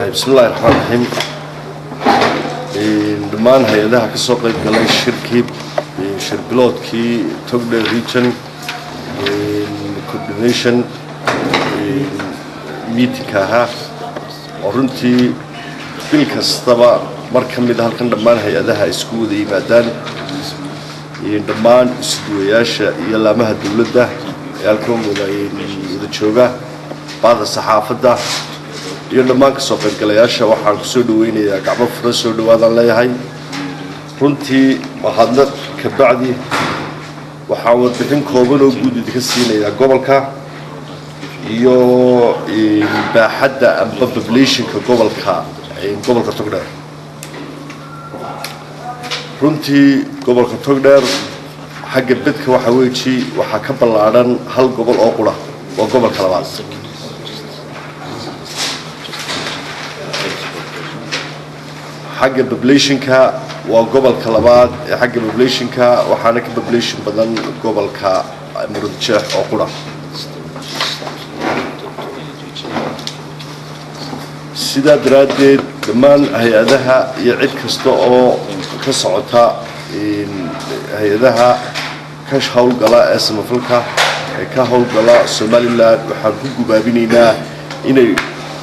بسم الله الرحمن الرحيم. دمان هيدا كسوق الجلاي شركة شربلوت كي تقدر ريتشن coordination ميتكها ورنتي بالكستبا مركم من هالكن دمان هيدا إسكودي بعدين دمان إسكوياش يلا مهد الولدة يالكم وذا تشوفه بعض الصحافة ده يوم كسوق الجلايش وحنا كسودوين يا كعب فرس ودواد الله يهاي runtii waxaad ka bacdi waxa uu bixin kooban oo guud idinka gobolka iyo baaxadda amba population-ka gobolka Togdheer runtii gobolka Togdheer xagga bedka waxa ka ballaaran hal gobol oo qura oo gobolka labaad حق population كا وقبل كلابات حق population كا وحنا population بدن قبل كا مرتشح أو قرى سيدا درادد دمان هيئتها يعد كستو كسعتها هيئتها كش هول قلاء اسم فلكا كهول قلاء سومالي لا وحنكو بابينينا إنه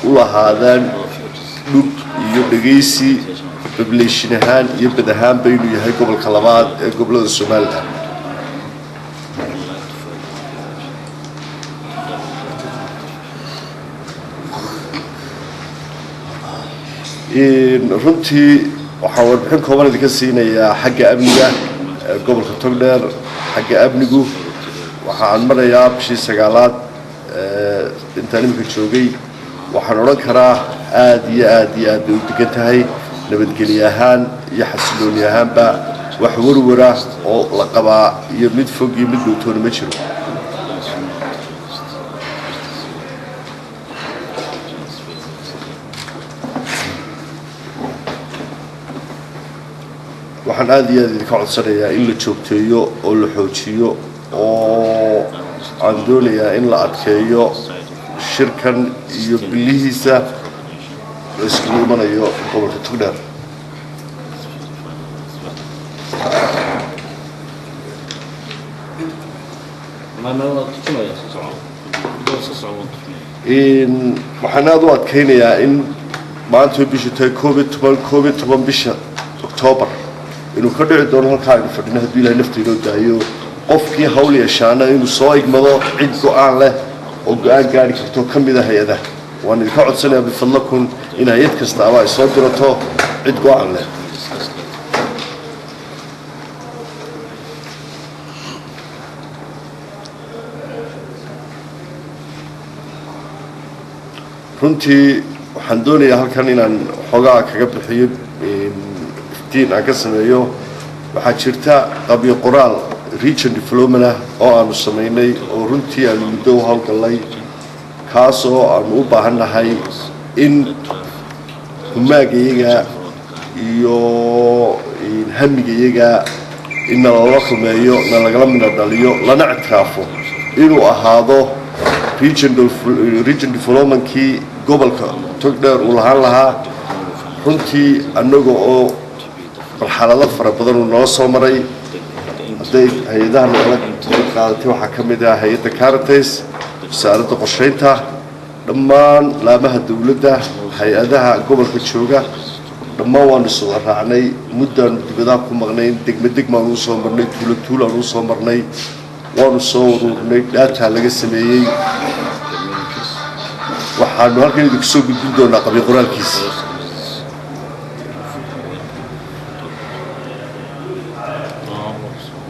والله هذا لوب يبدأيسي population هان يبدأ هان بينو يهاي قبل كلامات قبل السومال runtii waxaan warbixin kooban idinka siinayaa xagga amniga gobolka Togdheer xagga amnigu waxaan marayaa bishii 9aad intaan imika joogay waxaan oran karaa aad iyo aad u degan tahay nabadgelyahaan iyo xasilooniyahaanba wax warwara oo la qabaa iyo mid fog iyo mid dhowtoona ma jiro waxaan aad iyo aad idinka codsanayaa in la joogteeyo oo la xoojiyo oo aan doonayaa in la adkeeyo shirkan iyo bilihiisa isku imanayo gobolka Togdheer waxaan aad u adkeynayaa in maanta bisha COVID-19 bisha October inuu ka dhici doono halka aynu fadhino haddii Ilaahay naftiisa u daayo qofkii hawl yeeshaana inuu soo igmado cid go'aan leh oo go'aan gaari karto kamid ah hay'adaha waan idinka codsanayaa bifadlakum in hay'ad kasta ay soo dirato cid go'aan leh runtii waxaan doonayaa halkan inaan xogaa kaga bixiyo iftiin aan ka sameeyo waxaa jirta qabiil qoraal region development oo aanu sameynay oo runtii aanu muddo hawlgalay kaasoo aanu u baahanahay in humaagiyaga iyo hamigiyaga in la xumeeyo lagala mid dhaliyo lana ictiraafo inuu ahaado region development kii gobolka Togdheer uu lahaa runtii anaga oo marxalado fara badan oo noo soo maray haday hay'adaha nala qaadatay waxa kamid ah hay'adda Caritas wasaaradda qorsheynta dhammaan laamaha dawladda hay'adaha gobolka jooga dhammaan waan soo raacnay muddan dibadda ku maqnay degmadegmaan u soo marnay tuulo u soo marnay waan soo ururnay data laga sameeyay waxaanu halkan idinku soo gudbin doonaa qabiil qoraalkiisa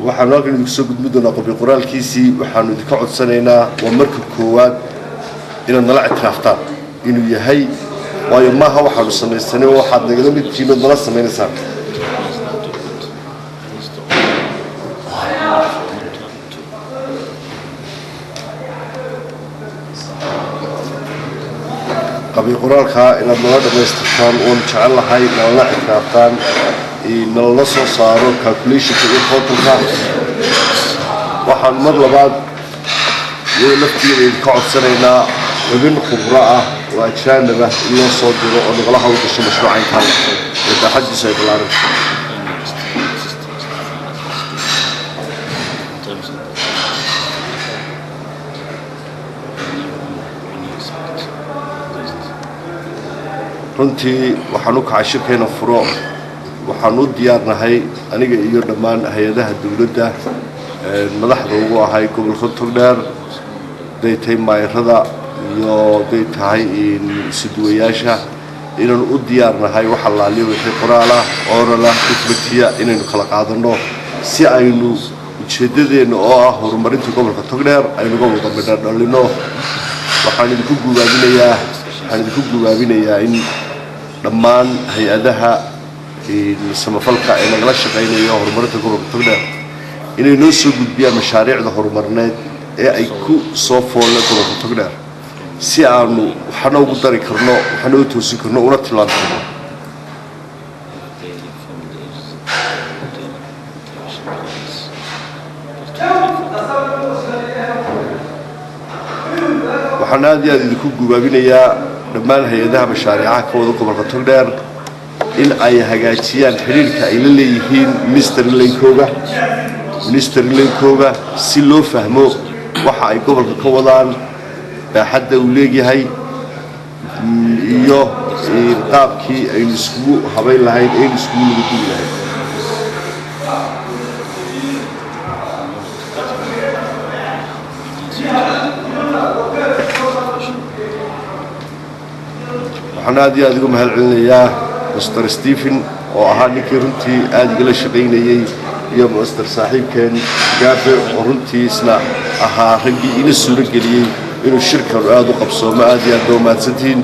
waxaanu halkan idinku soo gudbin doonaa qabiil qoraalkiisii waxaanu idinka codsanaynaa waa marka koowaad inaad nala ictiraaftaan inuu yahay waayo maaha waxaanu samaysanay waxaad nagala mid tihiin oo nala samaynaysaan qabiil qoraalka inaad nala dhamaystirtaan oon jecel lahay nala ictiraaftaan nala soo saaro calculation-ka iyo totalka waxaan mar labaad iyo laftigeeda idinka codsanaynaa xubin khubro ah وأجانبه إلى صدر ونغلقه وقصة مشروعين كان يتحدث سيد العرب. runtii waxaan u kacay shirkeena furo waxaan u diyaarnahay aniga iyo dhammaan hay'adaha dawladda madaxda ugu ahay gobolka Togdheer deetay maayirada iyo deetahay sidweeyaasha inaan u diyaarnahay waxa la leeyahay wixii qoraala orala xikmatiya inaynu kala qaadano si aynu ujeedadeena oo ah horumarinta gobolka Togdheer aynu gobolka Badar dhalino waxaan idinku gubaabinayaa in dhammaan hay'adaha samafalka ee nagala shaqeynaya horumarinta gobolka Togdheer inay noo soo gudbiyaan mashaariicda horumarineed ee ay ku soo foolaan gobolka Togdheer si aanu waxna ugu dari karno waxna u toosin karno una tilaabto waxaan aad iyo aad idinku gubaabinayaa dhammaan hay'adaha mashaariicaha ka wada gobolka Togdheer in ay hagaajiyaan xiriirka ay la leeyihiin minister Lenkooga si loo fahmo waxa ay gobolka ka wadaan baaxadda uu leeyahay iyo qaabkii ay isku habeyn lahayd ee isku wada lahayd waxaan aad iyo aad ugu mahadcelinayaa Mr. Stephen oo ahaa ninkii runtii aad igala shaqeynayay iyo Mr. saaxiibkeen Gaabe oo runtii isna ahaa raggii ila suura geliyay inuu shirkan aad u qabsoomo aad iyo aad u mahadsantiin